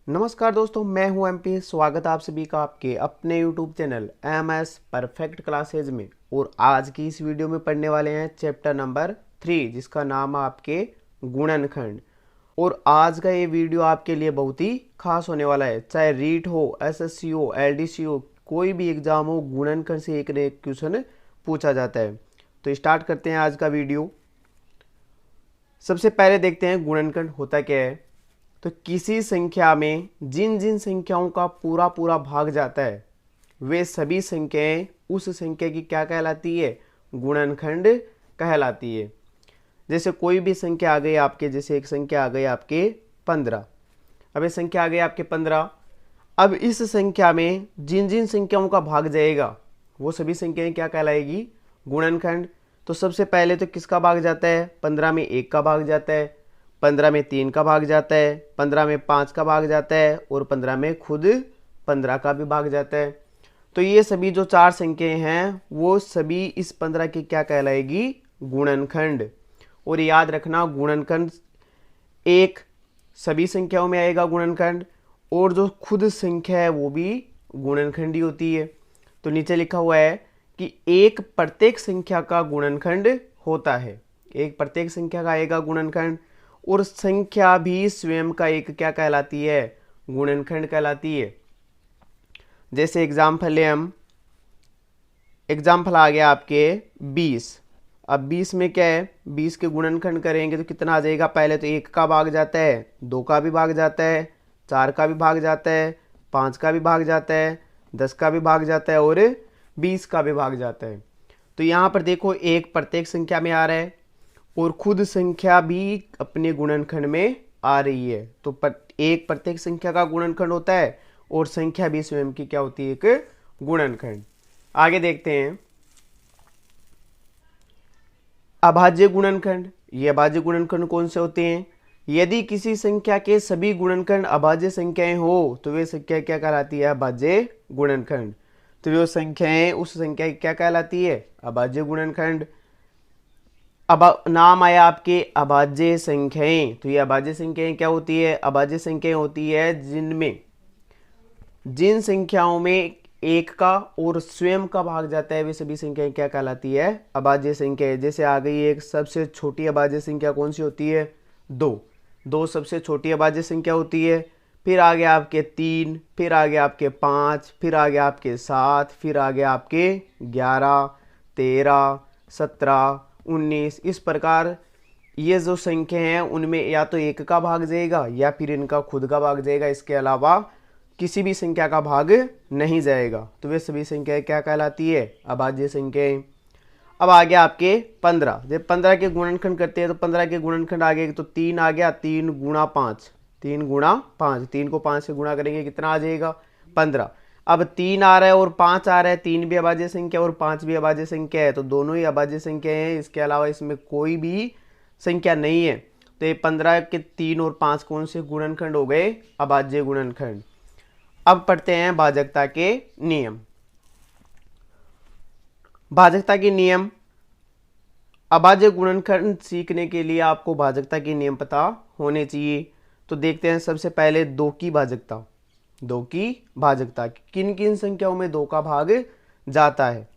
नमस्कार दोस्तों, मैं हूं एमपी। स्वागत है आप सभी का आपके अपने YouTube channel MS perfect classes में। और आज की इस वीडियो में पढ़ने वाले हैं चैप्टर नंबर 3, जिसका नाम है आपके गुणनखंड। और आज का ये वीडियो आपके लिए बहुत ही खास होने वाला है। चाहे रीट हो, एसएससी हो, एलडीसी हो, कोई भी एग्जाम हो, गुणनखंड से एक न एक क्वेश्चन पूछा जाता है। तो स्टार्ट करते हैं आज का वीडियो। सबसे पहले देखते हैं गुणनखंड होता क्या है। तो किसी संख्या में जिन जिन संख्याओं का पूरा पूरा भाग जाता है वे सभी संख्याएं उस संख्या की क्या कहलाती है? गुणनखंड कहलाती है। जैसे कोई भी संख्या आ गई आपके, जैसे एक संख्या आ गई आपके 15। अब ये संख्या आ गई आपके 15। अब इस संख्या में जिन जिन संख्याओं का भाग जाएगा वो सभी संख्याएं क्या कहलाएगी? गुणनखंड। तो सबसे पहले तो किसका भाग जाता है? 15 में 1 का भाग जाता है, 15 में 3 का भाग जाता है, 15 में 5 का भाग जाता है और 15 में खुद 15 का भी भाग जाता है। तो ये सभी जो चार संख्याएं हैं वो सभी इस 15 की क्या कहलाएगी? गुणनखंड। और याद रखना, गुणनखंड एक सभी संख्याओं में आएगा गुणनखंड, और जो खुद संख्या है वो भी गुणनखंडी होती है। तो नीचे लिखा हुआ है कि एक प्रत्येक संख्या का गुणनखंड होता है। एक प्रत्येक संख्या का आएगा गुणनखंड, और संख्या भी स्वयं का एक क्या कहलाती है? गुणनखंड कहलाती है। जैसे एग्जाम्पल है, हम एग्जाम्पल आ गया आपके 20। अब 20 में क्या है? 20 के गुणनखंड करेंगे तो कितना आ जाएगा? पहले तो 1 का भाग जाता है, 2 का भी भाग जाता है, 4 का भी भाग जाता है, 5 का भी भाग जाता है, 10 का भी भाग जाता है और 20 का भी भाग जाता है। तो यहाँ पर देखो, एक प्रत्येक संख्या में आ रहा है और खुद संख्या भी अपने गुणनखंड में आ रही है। तो एक प्रत्येक संख्या का गुणनखंड होता है और संख्या भी स्वयं की क्या होती है? एक गुणनखंड। आगे देखते हैं अभाज्य गुणनखंड। ये अभाज्य गुणनखंड कौन से होते हैं? यदि किसी संख्या के सभी गुणनखंड अभाज्य संख्याएं हो तो वे संख्या क्या कहलाती है? अभाज्य गुणनखंड। तो वो संख्याएं उस संख्या की क्या कहलाती है? अभाज्य गुणनखंड। अब नाम आया आपके अभाज्य संख्याएं। तो ये अभाज्य संख्याएं क्या होती है? अभाज्य संख्याएं होती है जिनमें जिन संख्याओं में एक का और स्वयं का भाग जाता है वे सभी संख्याएं क्या कहलाती है? अभाज्य संख्याएं। जैसे आ गई एक सबसे छोटी अभाज्य संख्या कौन सी होती है? 2। 2 सबसे छोटी अभाज्य संख्या होती है। फिर आ गया आपके 3, फिर आ गया आपके 5, फिर आ गया आपके 7, फिर आ गया आपके 11, 13, 17, 19। इस प्रकार ये जो संख्या हैं उनमें या तो एक का भाग जाएगा या फिर इनका खुद का भाग जाएगा। इसके अलावा किसी भी संख्या का भाग नहीं जाएगा। तो वे सभी संख्याएं क्या कहलाती है? अभाज्य संख्याएं। अब आ गया आपके 15। जब 15 के गुणनखंड करते हैं तो 15 के गुणनखंड आ गए तो 3 आ गया, 3 गुणा 5, 3 गुणा 5, 3 को 5 से गुणा करेंगे कितना आ जाएगा? 15। अब 3 आ रहा है और 5 आ रहा है, 3 भी अभाज्य संख्या और 5 भी अभाज्य संख्या है, तो दोनों ही अभाज्य संख्या हैं। इसके अलावा इसमें कोई भी संख्या नहीं है। तो ये 15 के 3 और 5 कौन से गुणनखंड हो गए? अभाज्य गुणनखंड। अब पढ़ते हैं भाजकता के नियम। भाजकता के नियम। अभाज्य गुणनखंड सीखने के लिए आपको भाजकता के नियम पता होने चाहिए। तो देखते हैं सबसे पहले 2 की भाजकता। 2 की भाजकता किन किन संख्याओं में 2 का भाग जाता है?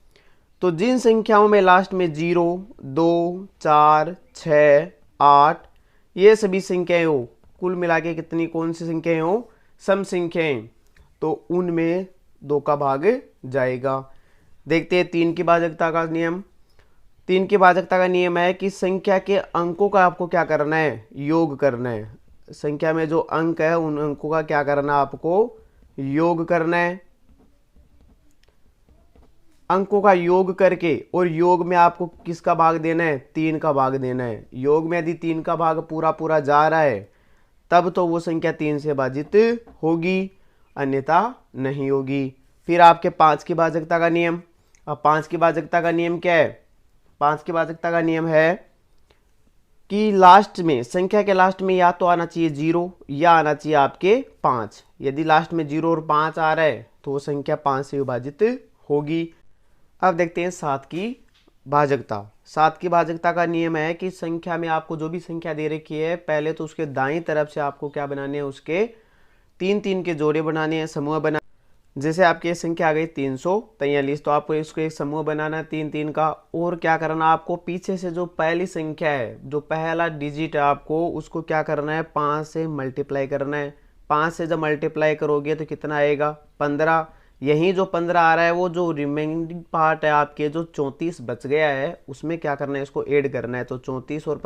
तो जिन संख्याओं में लास्ट में 0, 2, 4, 6, 8 ये सभी संख्याएं हो, कुल मिला के कितनी कौन सी संख्याएं हो? सम संख्याएं, तो उनमें 2 का भाग जाएगा। देखते हैं 3 की भाजकता का नियम। 3 की भाजकता का नियम है कि संख्या के अंकों का आपको क्या करना है? योग करना है। संख्या में जो अंक है उन अंकों का क्या करना है? आपको योग करना है। अंकों का योग करके, और योग में आपको किसका भाग देना है? 3 का भाग देना है। योग में यदि 3 का भाग पूरा पूरा जा रहा है तब तो वो संख्या 3 से भाजित होगी, अन्यथा नहीं होगी। फिर आपके 5 की भाजकता का नियम। अब 5 की भाजकता का नियम क्या है? 5 की भाजकता का नियम है कि लास्ट में, संख्या के लास्ट में या तो आना चाहिए 0 या आना चाहिए आपके 5। यदि लास्ट में 0 और 5 आ रहा है तो वो संख्या 5 से विभाजित होगी। अब देखते हैं 7 की भाजकता। 7 की भाजकता का नियम है कि संख्या में आपको जो भी संख्या दे रखी है पहले तो उसके दाईं तरफ से आपको क्या बनाने हैं? उसके तीन तीन के जोड़े बनाने हैं, समूह बना। जैसे आपकी ये संख्या आ गई 343, तो आपको इसको एक समूह बनाना है तीन तीन का। और क्या करना, आपको पीछे से जो पहली संख्या है, जो पहला डिजिट है, आपको उसको क्या करना है, 5 से मल्टीप्लाई करना है। 5 से जब मल्टीप्लाई करोगे तो कितना आएगा, 15। यही जो 15 आ रहा है, वो जो रिमेनिंग पार्ट है आपके, जो 34 बच गया है, उसमें क्या करना है, इसको ऐड करना है। तो 34 और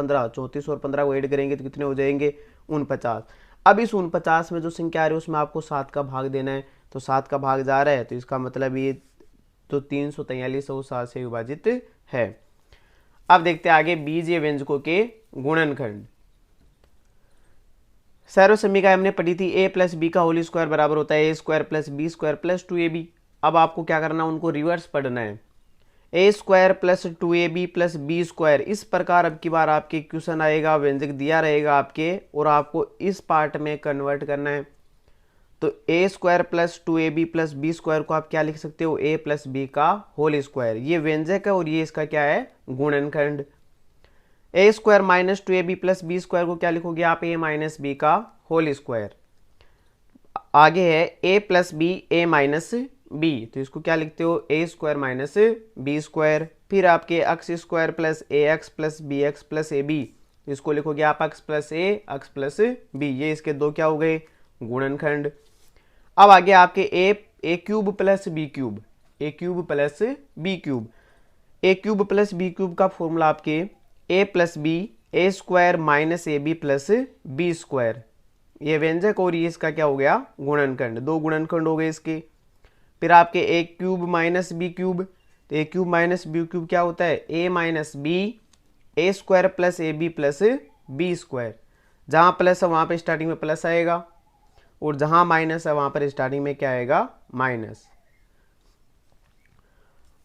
15 को ऐड करेंगे तो कितने हो जाएंगे, 49। अब इस 49 में जो संख्या आ रही है उसमें आपको 7 का भाग देना है। तो 7 का भाग जा रहा है, तो इसका मतलब ये तो 343 वो 7 से विभाजित है। अब देखते हैं आगे बीजीय व्यंजकों के गुणनखंड। सर्व समीकरण हमने पढ़ी थी, a प्लस बी का होल स्क्वायर बराबर होता है a square plus B square plus 2ab। अब आपको क्या करना है, उनको रिवर्स पढ़ना है। a square plus 2ab plus B square, इस प्रकार अब की बार आपके क्वेश्चन आएगा, व्यंजक दिया रहेगा आपके, और आपको इस पार्ट में कन्वर्ट करना है। तो a square plus 2ab plus B square को आप क्या लिख सकते हो, a प्लस बी का होल स्क्वायर। ये व्यंजक है और ये इसका क्या है, गुणनखंड। a square minus 2ab plus B square को क्या लिखोगे आप, a माइनस बी का होल स्क्वायर। आगे है a plus B a minus B, तो इसको क्या लिखते हो, a square minus B square. फिर आपके x square plus A X plus B X plus A B, इसको लिखोगे आप x plus A X plus B. ये इसके दो क्या हो गए, गुणनखंड। अब आगे आपके A cube plus B cube, A cube plus B cube. A cube plus B cube का फॉर्मूला आपके a plus B A square minus A B plus B square. ये व्यंजक और ये इसका क्या हो गया, गुणनखंड। दो गुणनखंड हो गए इसके। फिर आपके A cube minus B cube, तो A cube minus B cube क्या होता है, A minus B A square plus A B plus B square. जहाँ प्लस है वहाँ पे स्टार्टिंग में प्लस आएगा, और जहाँ माइनस है वहाँ पर स्टार्टिंग में क्या आएगा, माइनस।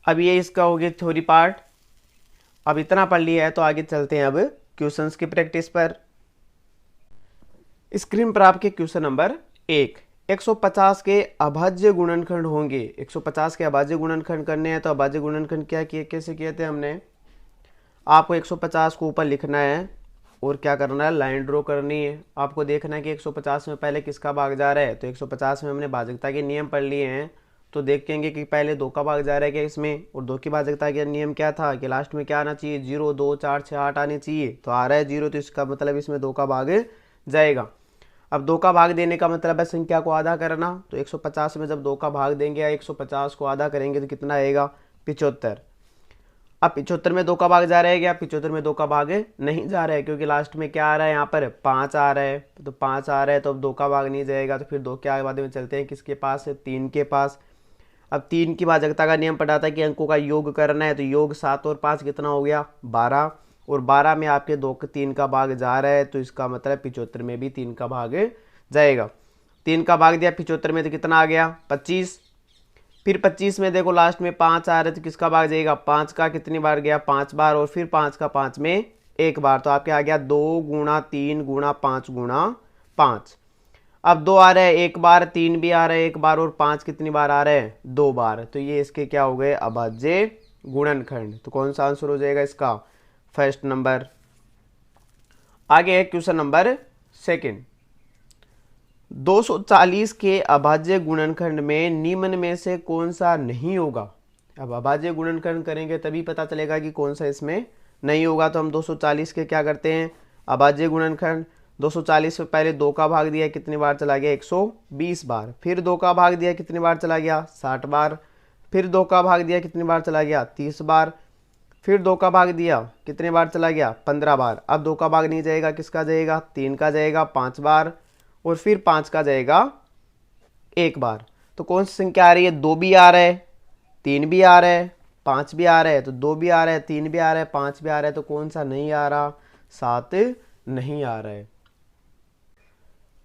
अब ये इसका हो गया थ्योरी पार्ट। अब इतना पढ़ लिया है तो आगे चलते हैं अब क्वेश्चंस की प्रैक्टिस पर। स्क्रीन पर आपके क्वेश्चन नंबर 150 के अभाज्य गुणनखंड होंगे। 150 के अभाज्य गुणनखंड करने हैं, तो अभाज्य गुणनखंड क्या किए, कैसे किए थे हमने, आपको 150 को ऊपर लिखना है और क्या करना है, लाइन ड्रॉ करनी है। आपको देखना है कि 150 में पहले किसका भाग जा रहा है। तो 150 में हमने भाजकता के नियम पढ़ लिए हैं, तो देखेंगे कि पहले 2 का भाग जा रहा है क्या इसमें, और 2 की भाजकता का नियम क्या था कि लास्ट में क्या आना चाहिए, 0 2 4 6 8 आने चाहिए। तो आ रहा है 0, तो इसका मतलब इसमें 2 का भाग जाएगा। अब 2 का भाग देने का मतलब है संख्या को आधा करना। तो 150 में जब 2 का भाग देंगे या 150 को आधा करेंगे तो कितना आएगा, 75। अब 75 में 2 का भाग जा रहा है क्या, 75 में 2 का भाग नहीं जा रहा है, क्योंकि लास्ट में क्या आ रहा है, यहाँ पर 5 आ रहा है। तो 5 आ रहा है तो अब 2 का भाग नहीं जाएगा, तो फिर 2 के आगे बाद में चलते हैं किसके पास, 3 के पास। अब 3 की भाजकता का नियम पढ़ा था कि अंकों का योग करना है, तो योग 7 और 5 कितना हो गया, 12। और 12 में आपके 2 के 3 का भाग जा रहा है, तो इसका मतलब 75 में भी 3 का भाग जाएगा। 3 का भाग दिया 75 में तो कितना आ गया, 25। फिर 25 में देखो लास्ट में 5 आ रहे, तो किसका भाग जाएगा, 5 का कितनी बार गया, 5 बार, और फिर 5 का 5 में 1 बार। तो आपके आ गया 2 गुणा 3 गुणा 5 गुणा 5। अब 2 आ रहा है 1 बार, 3 भी आ रहा है 1 बार, और 5 कितनी बार आ रहा है, 2 बार। तो ये इसके क्या हो गए, अभाज्य गुणनखंड। तो कौन सा आंसर हो जाएगा इसका, फर्स्ट नंबर। आगे है क्वेश्चन नंबर 2। 240 के अभाज्य गुणनखंड में निम्न में से कौन सा नहीं होगा। अब अभाज्य गुणनखंड करेंगे तभी पता चलेगा कि कौन सा इसमें नहीं होगा। तो हम 240 के क्या करते हैं, अभाज्य गुणनखंड। 240 से पहले 2 का भाग दिया कितनी बार चला गया, 120 बार। फिर 2 का भाग दिया कितनी बार चला गया, 60 बार। फिर 2 का भाग दिया कितनी बार चला गया, 30 बार। फिर 2 का भाग दिया कितने बार चला गया, 15 बार। अब 2 का भाग नहीं जाएगा, किसका जाएगा, 3 का जाएगा 5 बार, और फिर 5 का जाएगा 1 बार। तो कौन सी संख्या आ रही है, 2 भी आ रहा है, 3 भी आ रहा है, 5 भी आ रहा है। तो 2 भी आ रहा है, 3 भी आ रहा है, 5 भी आ रहा है, तो कौन सा नहीं आ रहा, 7 नहीं आ रहा है।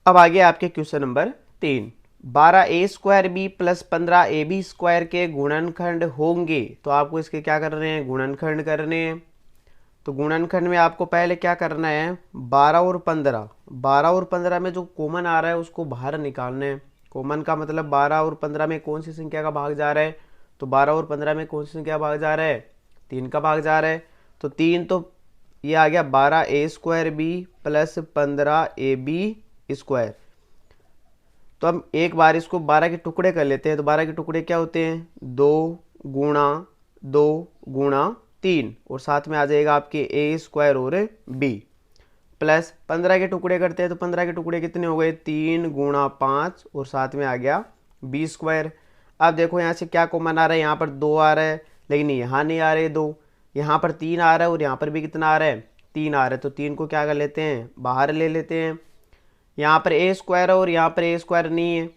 अब आगे आपके question number 3। 12a square B plus 15ab square के गुणनखंड होंगे। तो आपको इसके क्या करने हैं, गुणनखंड करने हैं। तो गुणनखंड में आपको पहले क्या करना है, 12 और 15 में जो कॉमन आ रहा है उसको बाहर निकालना है। कॉमन का मतलब 12 और 15 में कौन सी संख्या का भाग जा रहा है, तो 12 और 15 में कौन सी संख्या का भाग जा रहा है, 3 का भाग जा रहा है। तो 3, तो ये आ गया 12a square B plus 15ab square. तो हम एक बार इसको 12 के टुकड़े कर लेते हैं। तो 12 के टुकड़े क्या होते हैं, 2 गुणा 2 गुणा 3, और साथ में आ जाएगा आपके ए स्क्वायर और बी, प्लस 15 के टुकड़े करते हैं। तो 15 के टुकड़े कितने हो गए, 3 गुणा 5, और साथ में आ गया बी स्क्वायर। अब देखो यहाँ से क्या कॉमन आ रहा है, यहाँ पर 2 आ रहा है, लेकिन यहाँ नहीं आ रहे 2, यहाँ पर 3 आ रहा है, और यहाँ पर भी कितना आ रहा है, 3 आ रहा है। तो 3 को क्या कर लेते हैं, बाहर ले लेते हैं। यहाँ पर ए स्क्वायर है और यहाँ पर ए स्क्वायर नहीं है,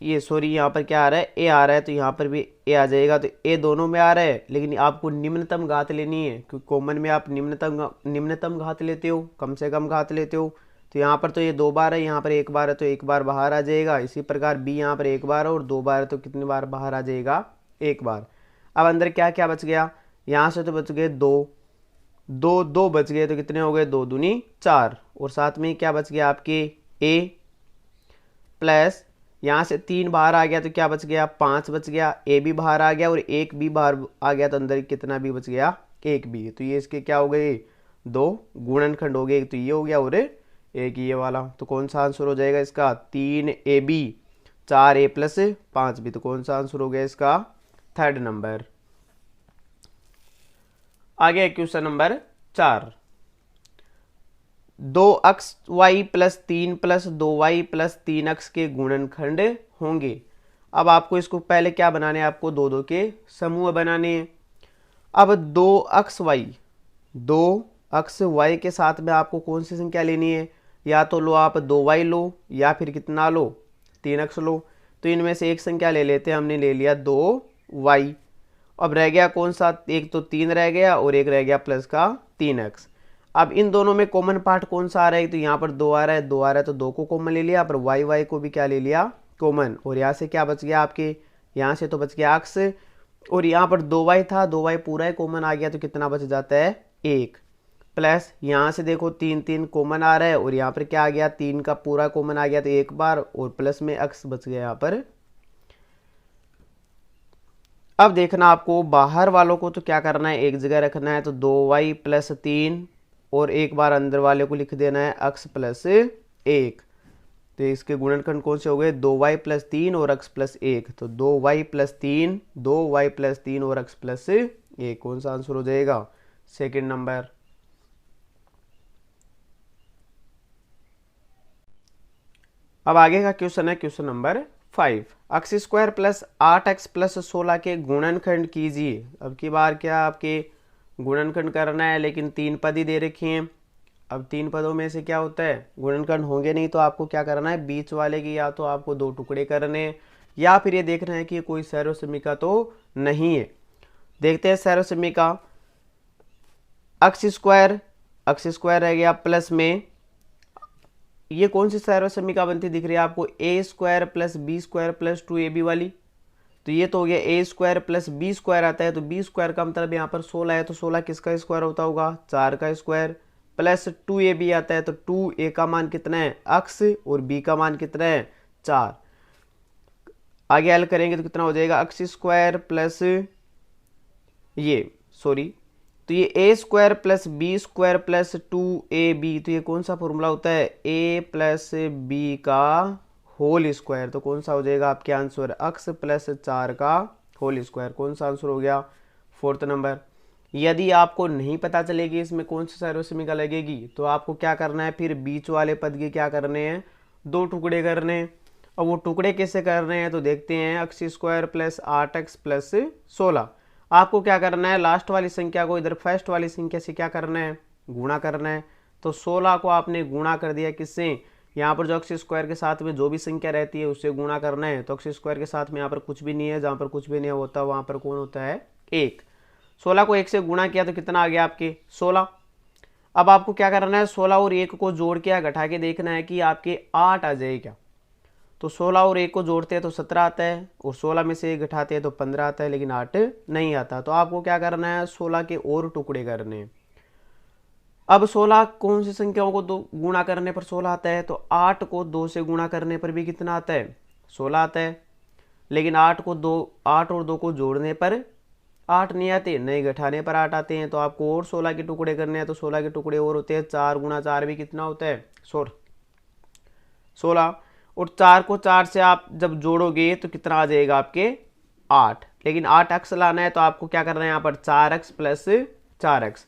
ये सॉरी यहाँ पर क्या आ रहा है, ए आ रहा है, तो यहाँ पर भी ए आ जाएगा। तो ए दोनों में आ रहा है, लेकिन आपको निम्नतम घात लेनी है, क्योंकि कॉमन में आप निम्नतम घात लेते हो, कम से कम घात लेते हो। तो यहाँ पर तो ये 2 बार है, यहाँ पर 1 बार है, तो 1 बार बाहर आ जाएगा। इसी प्रकार बी यहाँ पर 1 बार है और 2 बार है, तो कितनी बार बाहर आ जाएगा, 1 बार। अब अंदर क्या क्या बच गया, यहाँ से तो बच गए 2, 2 बच गए, तो कितने हो गए, 2 दूनी 4, और साथ में क्या बच गया आपके ए, प्लस यहाँ से 3 बाहर आ गया, तो क्या बच गया, 5 बच गया, ए भी बाहर आ गया और 1 भी बाहर आ गया, तो अंदर कितना भी बच गया, 1 भी। तो ये इसके क्या हो गए, 2 गुणनखंड हो गए, एक तो ये हो गया और एक ये वाला। तो कौन सा आंसर हो जाएगा इसका, 3ab 4a प्लस 5b। तो कौन सा आंसर हो गया इसका, 3rd नंबर। आगे question number 4, 2x plus 3 plus 2y plus 3x के गुणनखंड होंगे। अब आपको इसको पहले क्या बनाने हैं, आपको 2 के समूह बनाने हैं। अब 2xy के साथ में आपको कौन सी संख्या लेनी है, या तो लो आप 2y लो, या फिर कितना लो, 3x लो। तो इनमें से एक संख्या ले लेते हैं, हमने ले लिया 2y। अब रह गया कौन सा, एक तो 3 रह गया और एक रह गया प्लस का 3x। अब इन दोनों में कॉमन पार्ट कौन सा आ रहा है, तो यहाँ पर 2 आ रहा है, 2 आ रहा है, तो 2 को कॉमन ले लिया, पर y को भी क्या ले लिया, कॉमन। और यहाँ से क्या बच गया आपके, यहाँ से तो बच गया x, और यहाँ पर 2y था, 2y पूरा ही कॉमन आ गया, तो कितना बच जाता है, 1, प्लस यहाँ से देखो 3 कॉमन आ रहा है, और यहाँ पर क्या आ गया, 3 का पूरा कॉमन आ गया, तो 1 बार, और प्लस में x बच गया यहाँ पर। अब देखना आपको बाहर वालों को तो क्या करना है, एक जगह रखना है। तो 2y प्लस 3, और एक बार अंदर वाले को लिख देना है x प्लस 1। तो इसके गुणनखंड कौन से हो गए, 2y प्लस 3 और x प्लस 1। तो 2y प्लस 3, 2y प्लस 3 और x प्लस 1, कौन सा आंसर हो जाएगा, 2nd नंबर। अब आगे का क्वेश्चन है question number 5, x² plus 8x plus 16 के गुणनखंड कीजिए। अब की बार क्या आपके गुणनखंड करना है, लेकिन 3 पद ही दे रखे हैं। अब 3 पदों में से क्या होता है, गुणनखंड होंगे नहीं, तो आपको क्या करना है, बीच वाले की या तो आपको 2 टुकड़े करने हैं, या फिर ये देखना है कि कोई सर्वसमीका तो नहीं है। देखते हैं सर्वसमीका, x² रह गया, प्लस में ये कौन सी सर्वसमीका बनती दिख रही है आपको, a² plus b² plus 2ab वाली। तो ये तो हो गया a² प्लस b² आता है, तो b² का मतलब यहाँ पर 16 है, तो 16 किसका स्क्वायर होता होगा, 4 का स्क्वायर, प्लस 2ab आता है, तो 2a का मान कितना है, x, और b का मान कितना है, 4। आगे हल करेंगे तो कितना हो जाएगा, x² प्लस तो ये a² plus b² plus 2ab। तो ये कौन सा फॉर्मूला होता है, a प्लस b का होल स्क्वायर। तो कौन सा हो जाएगा आपके आंसर, x प्लस 4 का होल स्क्वायर। कौन सा आंसर हो गया, 4th नंबर। यदि आपको नहीं पता चलेगी इसमें कौन सी सर्वसमीका लगेगी, तो आपको क्या करना है, फिर बीच वाले पद के क्या करने हैं, 2 टुकड़े करने हैं। और वो टुकड़े कैसे कर रहे हैं, तो देखते हैं, x² प्लस 8x प्लस 16। आपको क्या करना है, लास्ट वाली संख्या को इधर फर्स्ट वाली संख्या से क्या करना है, गुणा करना है। तो 16 को आपने गुणा कर दिया किससे, यहाँ पर जो x² के साथ में जो भी संख्या रहती है उससे गुणा करना है। तो x² के साथ में यहाँ पर कुछ भी नहीं है, जहाँ पर कुछ भी नहीं होता वहाँ पर कौन होता है, 1। 16 को 1 से गुणा किया तो कितना आ गया आपके, 16। अब आपको क्या करना है, 16 और 1 को जोड़ के घटा के देखना है कि आपके 8 आ जाए क्या। तो 16 और 1 को जोड़ते हैं तो 17 आता है, और 16 में से 1 घटाते हैं तो 15 आता है, लेकिन 8 नहीं आता। तो आपको क्या करना है, 16 के और टुकड़े करने हैं। अब 16 कौन सी संख्याओं को 2 गुणा करने पर 16 आता है, तो 8 को 2 से गुणा करने पर भी कितना आता है, 16 आता है। लेकिन 8 और 2 को जोड़ने पर 8 नहीं आते, नहीं घटाने पर 8 आते हैं। तो आपको और 16 के टुकड़े करने हैं, तो 16 के टुकड़े और होते हैं, 4 गुणा 4 भी कितना होता है, 16। और 4 को 4 से आप जब जोड़ोगे तो कितना आ जाएगा आपके 8, लेकिन 8x लाना है तो आपको क्या करना है यहाँ पर 4x प्लस 4x,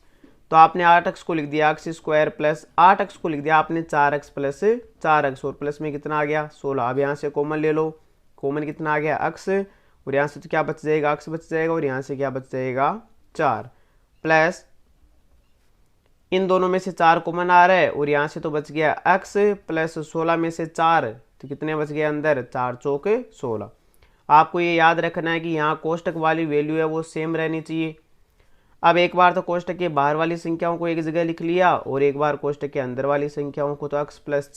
तो आपने 8x को लिख दिया एक्स स्क्वायर प्लस 8x को लिख दिया आपने 4x प्लस 4x, और प्लस में कितना आ गया 16। अब यहाँ से कॉमन ले लो, कॉमन कितना आ गया x, और यहाँ से तो क्या बच जाएगा x बच जाएगा, और यहाँ से क्या बच जाएगा 4, प्लस इन दोनों में से 4 कॉमन आ रहा है और यहाँ से तो बच गया x प्लस 16 में से 4, तो कितने बच गए अंदर 4 चौक 16। आपको ये याद रखना है कि यहाँ कोष्टक वाली वैल्यू है वो सेम रहनी चाहिए। अब एक बार तो कोष्टक के बाहर वाली संख्याओं को एक जगह लिख लिया और एक बार कोष्टक के अंदर वाली संख्याओं को, तो x प्लस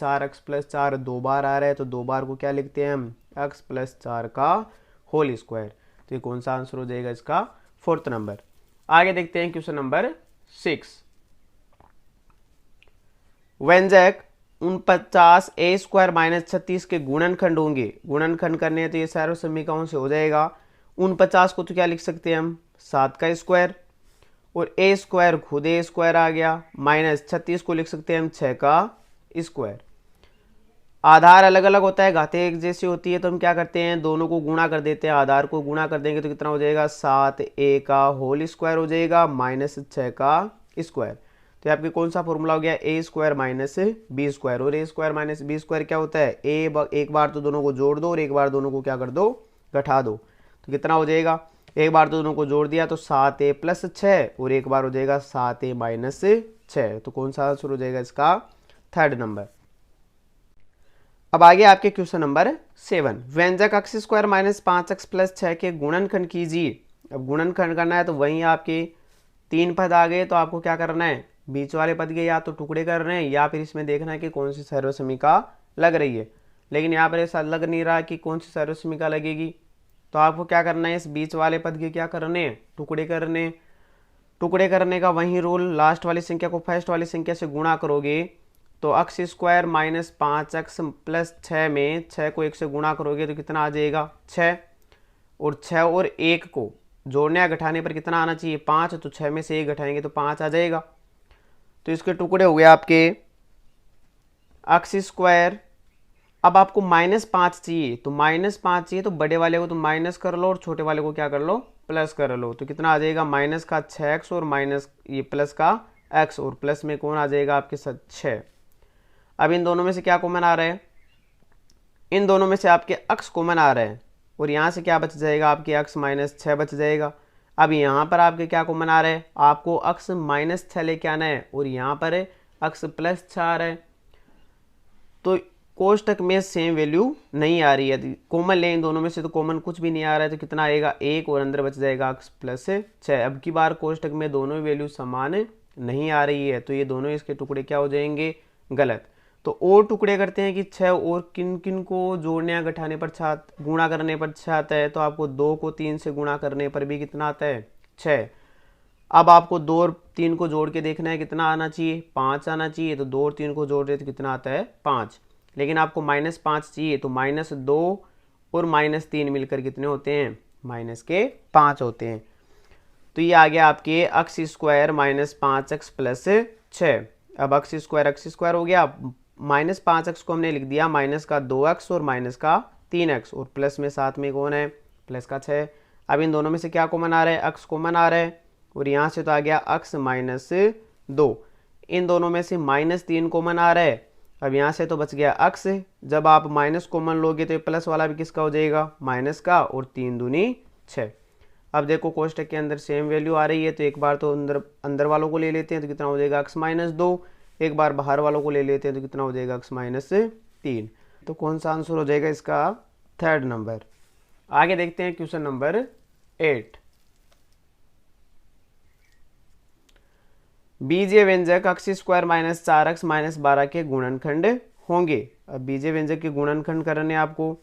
4 2 बार आ रहा है तो 2 बार को क्या लिखते हैं हम x प्लस 4 का होल स्क्वायर। तो ये कौन सा आंसर हो जाएगा इसका 4th नंबर। आगे देखते हैं क्वेश्चन नंबर 6। व्यंजक 49 a स्क्वायर माइनस 36 के गुणनखंड होंगे। गुणनखंड करने हैं तो ये सारे समीकरणों से हो जाएगा। 49 को तो क्या लिख सकते हैं हम 7 का स्क्वायर, और a स्क्वायर खुद a स्क्वायर आ गया, माइनस 36 को लिख सकते हैं हम 6 का स्क्वायर। आधार अलग अलग होता है, घातें एक जैसी होती है तो हम क्या करते हैं दोनों को गुणा कर देते हैं। आधार को गुणा कर देंगे तो कितना हो जाएगा 7a का होल स्क्वायर हो जाएगा माइनस 6 का स्क्वायर। तो आपके कौन सा फॉर्मूला हो गया a square minus B square, और a square minus B square क्या होता है एक बार तो दोनों को जोड़ दो और एक बार दोनों को क्या कर दो घटा दो। तो कितना हो जाएगा, एक बार तो दोनों को जोड़ दिया तो 7a प्लस 6 और एक बार हो जाएगा 7a माइनस 6। तो कौन सा आंसर हो जाएगा इसका 3rd नंबर। अब आगे आपके क्वेश्चन नंबर 7। व्यंजक x square minus 5x plus 6 के गुणनखंड कीजिए। अब गुणनखंड करना है तो वहीं आपके 3 पद आ गए तो आपको क्या करना है बीच वाले पद के या तो टुकड़े करने हैं या फिर इसमें देखना है कि कौन सी सर्वसमीका लग रही है। लेकिन यहाँ पर ऐसा लग नहीं रहा कि कौन सी सर्वसमीका लगेगी, तो आपको क्या करना है इस बीच वाले पद के क्या करने हैं टुकड़े करने। टुकड़े करने का वही रूल, लास्ट वाली संख्या को फर्स्ट वाली संख्या से गुणा करोगे तो x square minus 5x plus 6 में 6 को 1 से गुणा करोगे तो कितना आ जाएगा 6, और 6 और 1 को जोड़ने या घटाने पर कितना आना चाहिए 5, तो 6 में से 1 घटाएंगे तो 5 आ जाएगा। तो इसके टुकड़े हो गए आपके x स्क्वायर। अब आपको -5 चाहिए तो -5 चाहिए तो बड़े वाले को तो माइनस कर लो और छोटे वाले को क्या कर लो प्लस कर लो। तो कितना आ जाएगा माइनस का 6x और माइनस ये प्लस का x, और प्लस में कौन आ जाएगा आपके साथ 6। अब इन दोनों में से क्या कॉमन आ रहा है, इन दोनों में से आपके x कॉमन आ रहा है और यहाँ से क्या बच जाएगा आपके x माइनस 6 बच जाएगा। अब यहाँ पर आपके क्या कॉमन आ रहा है आपको x माइनस 6 लेके आना है और यहाँ पर x प्लस 6 आ रहा है। तो कोष्टक में सेम वैल्यू नहीं आ रही है, कॉमन ले इन दोनों में से तो कॉमन कुछ भी नहीं आ रहा है तो कितना आएगा 1 और अंदर बच जाएगा x प्लस 6। अब की बार कोष्टक में दोनों वैल्यू समान नहीं आ रही है तो ये दोनों इसके टुकड़े क्या हो जाएंगे गलत। तो और टुकड़े करते हैं कि 6 और किन किन को जोड़ने या घटाने पर गुणा करने पर 6 आता है, तो आपको 2 को 3 से गुणा करने पर भी कितना आता है 6। अब आपको 2 और 3 को जोड़ के देखना है कितना आना चाहिए 5 आना चाहिए, तो 2 और 3 को जोड़ रहे तो कितना आता है 5। लेकिन आपको -5 चाहिए तो -2 और -3 मिलकर कितने होते हैं -5 होते हैं। तो ये आ गया आपके x square minus 5x plus 6। अब x स्क्वायर हो गया, -5x को हमने लिख दिया माइनस का 2x और माइनस का 3x, और प्लस में साथ में कौन है प्लस का 6। अब इन दोनों में से क्या कॉमन आ रहा है x कॉमन आ रहा है और यहाँ से तो आ गया x माइनस 2। इन दोनों में से -3 कॉमन आ रहा है, अब यहाँ से तो बच गया x। जब आप माइनस कॉमन लोगे तो ये प्लस वाला भी किसका हो जाएगा माइनस का, और 3 दूनी 6। अब देखो कोष्टक के अंदर सेम वैल्यू आ रही है तो एक बार तो अंदर वालों को ले लेते हैं तो कितना हो जाएगा x माइनस 2, एक बार बाहर वालों को ले लेते हैं तो कितना हो जाएगा x माइनस 3। तो कौन सा आंसर हो जाएगा इसका 3rd नंबर। आगे देखते हैं क्वेश्चन नंबर 8। बीजीय व्यंजक x square minus 4x minus 12 के गुणनखंड होंगे। अब बीजीय व्यंजक के गुणनखंड करने हैं आपको,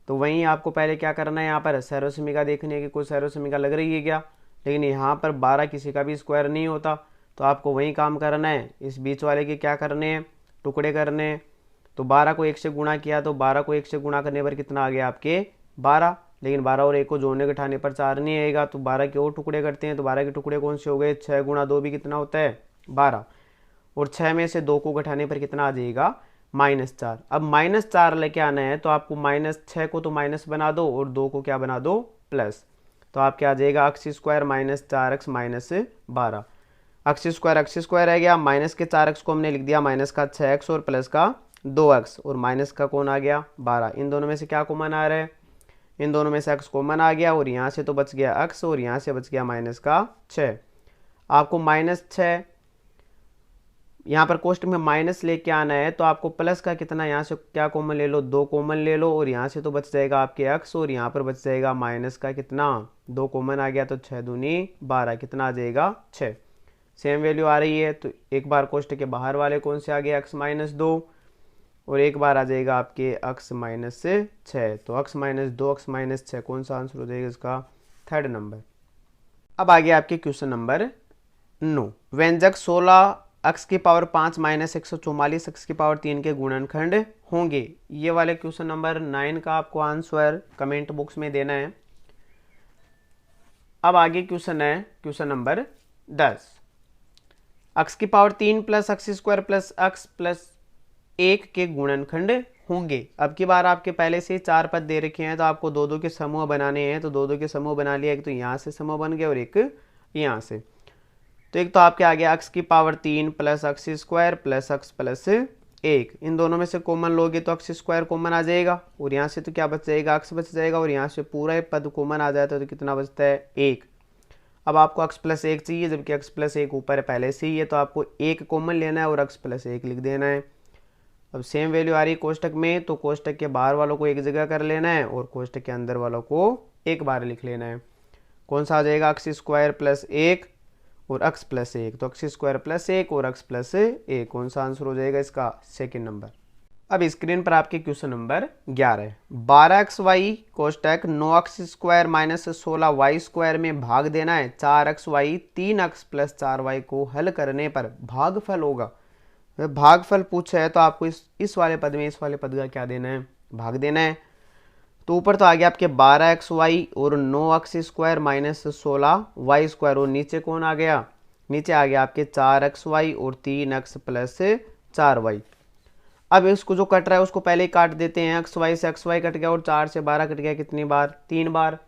तो वहीं आपको पहले क्या करना है यहाँ पर सर्वसमीका देखनी है कि कोई सर्वसमीका लग रही है क्या। लेकिन यहाँ पर 12 किसी का भी स्क्वायर नहीं होता तो आपको वही काम करना है, इस बीच वाले के क्या करने हैं टुकड़े करने हैं। तो 12 को 1 से गुणा किया तो 12 को 1 से गुणा करने पर कितना आ गया आपके 12, लेकिन 12 और 1 को जोड़ने घटाने पर 4 नहीं आएगा तो 12 के और टुकड़े करते हैं। तो 12 के टुकड़े कौन से हो गए 6 गुणा 2 भी कितना होता है 12, और 6 में से 2 को घटाने पर कितना आ जाएगा -4। अब -4 लेके आना है तो आपको -6 को तो माइनस बना दो और 2 को क्या बना दो, प्लस। तो आपके आ जाएगा x square -4x -12। x square रह गया, माइनस के 4x को हमने लिख दिया माइनस का 6x और प्लस का 2x, और माइनस का कौन आ गया 12। इन दोनों में से क्या कॉमन आ रहा है, इन दोनों में से x कॉमन आ गया, और यहाँ से तो बच गया x और यहाँ से बच गया माइनस का 6। आपको -6 यहाँ पर कोष्टक में माइनस लेके आना है तो आपको प्लस का कितना, यहाँ से क्या कॉमन ले लो, 2 कॉमन ले लो, और यहाँ से तो बच जाएगा आपके x और यहाँ पर बच जाएगा माइनस का कितना, 2 कॉमन आ गया तो 6 दूनी 12, कितना आ जाएगा 6। सेम वैल्यू आ रही है तो एक बार कोष्टक के बाहर वाले कौन से आ गए x -2, और एक बार आ जाएगा आपके x -6। तो x -2 x -6 कौन सा आंसर हो जाएगा इसका, 3rd नंबर। अब आगे आपके क्वेश्चन नंबर 9। व्यंजक 16 x की पावर 5 -144 x की पावर 3 के गुणनखंड होंगे। ये वाले क्वेश्चन नंबर 9 का आपको आंसर कमेंट बॉक्स में देना है। अब आगे क्वेश्चन है क्वेश्चन नंबर 10। x की power 3 plus x square plus x plus 1 के गुणनखंड होंगे। अब की बार आपके पहले से 4 पद दे रखे हैं तो आपको 2-2 के समूह बनाने हैं, तो 2-2 के समूह बना लिया, एक तो यहाँ से समूह बन गया और एक यहाँ से। तो एक तो आपके आ गया x की power 3 plus x square plus x plus 1। इन दोनों में से कॉमन लोगे तो x स्क्वायर कॉमन आ जाएगा, और यहाँ से तो क्या बच जाएगा, x बच जाएगा, और यहाँ से पूरा पद कॉमन आ जाता है तो कितना बचता है 1। अब आपको x प्लस 1 चाहिए, जबकि x प्लस 1 ऊपर पहले से ही है, तो आपको 1 कॉमन लेना है और x प्लस 1 लिख देना है। अब सेम वैल्यू आ रही है कोष्टक में, तो कोष्टक के बाहर वालों को एक जगह कर लेना है और कोष्टक के अंदर वालों को एक बार लिख लेना है। कौन सा आ जाएगा, x स्क्वायर प्लस 1 और x प्लस 1, तो x स्क्वायर प्लस 1 और x प्लस 1 कौन सा आंसर हो जाएगा इसका, 2nd नंबर। अब स्क्रीन पर आपके question number 11 12xy कोष्टक 9x square minus 16y square में भाग देना है। 4xy 3x प्लस 4y को हल करने पर भागफल होगा। भागफल पूछा है तो आपको इस वाले पद में इस वाले पद का क्या देना है, भाग देना है। तो ऊपर तो आ गया आपके 12xy और 9x square minus 16y square, और नीचे कौन आ गया, नीचे आ गया आपके 4xy और 3x प्लस 4y। अब इसको जो कट रहा है उसको पहले ही काट देते हैं, xy से xy कट गया और 4 से 12 कट गया, कितनी बार, 3 बार।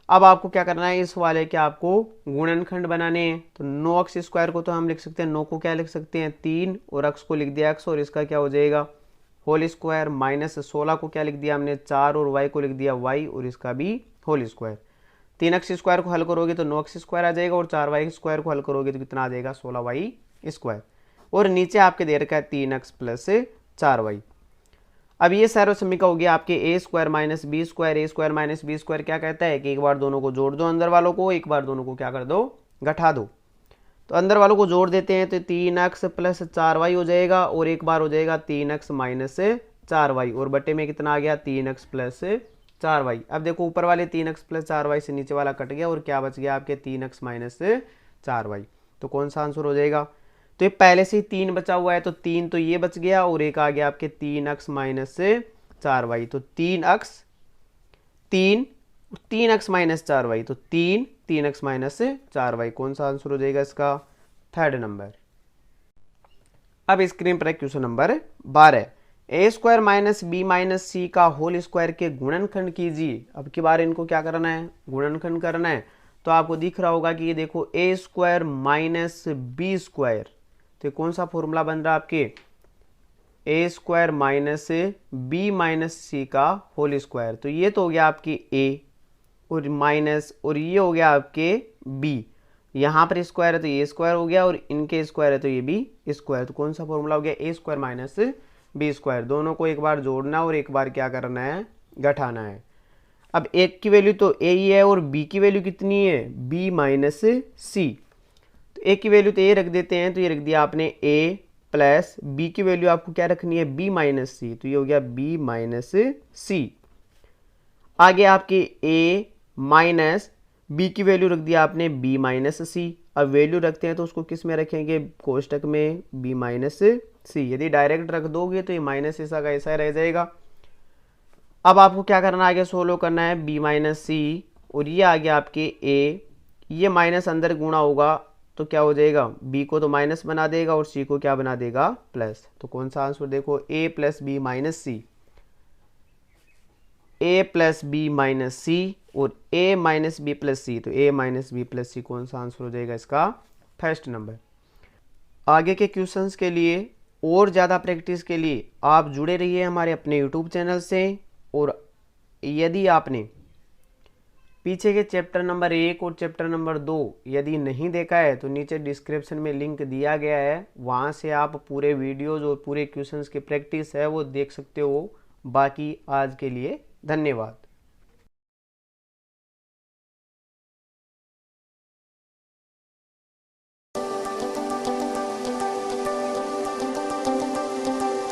अब आपको क्या करना है, इस वाले के आपको गुणनखंड बनाने हैं। तो 9x स्क्वायर को तो हम लिख सकते हैं, 9 को क्या लिख सकते हैं 3, और x को लिख दिया x, और इसका क्या हो जाएगा होल स्क्वायर, माइनस 16 को क्या लिख दिया हमने 4, और y को लिख दिया y, और इसका भी होल स्क्वायर। 3x स्क्वायर को हल करोगे तो 9x स्क्वायर आ जाएगा, और 4y स्क्वायर को हल करोगे तो कितना आ जाएगा 16y स्क्वायर, और नीचे आपके दे रखा है 3x प्लस 4y। अब ये सर्वसमीका हो गया आपके a square minus B square. a square minus B square क्या कहता है कि एक बार दोनों को जोड़ दो अंदर वालों को, एक बार दोनों को क्या कर दो, घटा दो। तो अंदर वालों को जोड़ देते हैं तो 3x प्लस 4y हो जाएगा, और एक बार हो जाएगा 3x माइनस 4y, और बटे में कितना आ गया 3x प्लस 4y। अब देखो ऊपर वाले 3x प्लस 4y से नीचे वाला कट गया और क्या बच गया आपके 3x माइनस 4y। तो कौन सा आंसर हो जाएगा, तो ये पहले से ही 3 बचा हुआ है तो 3 तो ये बच गया, और एक आ गया आपके 3x माइनस 4y। तो 3x माइनस 4y, तो 3x माइनस 4y कौन सा आंसर हो जाएगा इसका, 3rd नंबर। अब स्क्रीन पर question number 12 a square minus B minus C का होल स्क्वायर के गुणनखंड कीजिए। अब की बार इनको क्या करना है, गुणनखंड करना है। तो आपको दिख रहा होगा कि ये देखो a square minus B square, तो कौन सा फॉर्मूला बन रहा है आपके, a square minus B minus C का होल स्क्वायर। तो ये तो हो गया आपकी a और माइनस, और ये हो गया आपके b, यहाँ पर स्क्वायर है तो ये स्क्वायर हो गया, और इनके स्क्वायर है तो ये भी स्क्वायर। तो कौन सा फॉर्मूला हो गया, a square minus B square. दोनों को एक बार जोड़ना और एक बार क्या करना है, घटाना है। अब एक की वैल्यू तो a ही है और b की वैल्यू कितनी है, b माइनस सी। तो a की वैल्यू तो ये रख देते हैं, तो ये रख दिया आपने a प्लस b की वैल्यू आपको क्या रखनी है, b माइनस सी, तो ये हो गया b माइनस सी। आगे आपके a माइनस b की वैल्यू रख दिया आपने b माइनस सी। अब वैल्यू रखते हैं तो उसको किस में रखेंगे, कोष्टक में b माइनस सी। यदि डायरेक्ट रख दोगे तो ये माइनस ऐसा का ऐसा रह जाएगा। अब आपको क्या करना है, आगे सोल्व करना है b माइनस सी, और ये आ गया आपके a, ये माइनस अंदर गुणा होगा तो क्या हो जाएगा, b को तो माइनस बना देगा और c को क्या बना देगा, प्लस। तो कौन सा आंसर देखो, a plus B minus C, a plus B minus C और a minus B plus C, तो a minus B plus C कौन सा आंसर हो जाएगा इसका, फर्स्ट नंबर। आगे के क्वेश्चंस के लिए और ज़्यादा प्रैक्टिस के लिए आप जुड़े रहिए हमारे अपने यूट्यूब चैनल से। और यदि आपने पीछे के चैप्टर नंबर 1 और चैप्टर नंबर 2 यदि नहीं देखा है तो नीचे डिस्क्रिप्शन में लिंक दिया गया है, वहाँ से आप पूरे वीडियोज़ और पूरे क्वेश्चंस की प्रैक्टिस है वो देख सकते हो। बाकी आज के लिए धन्यवाद।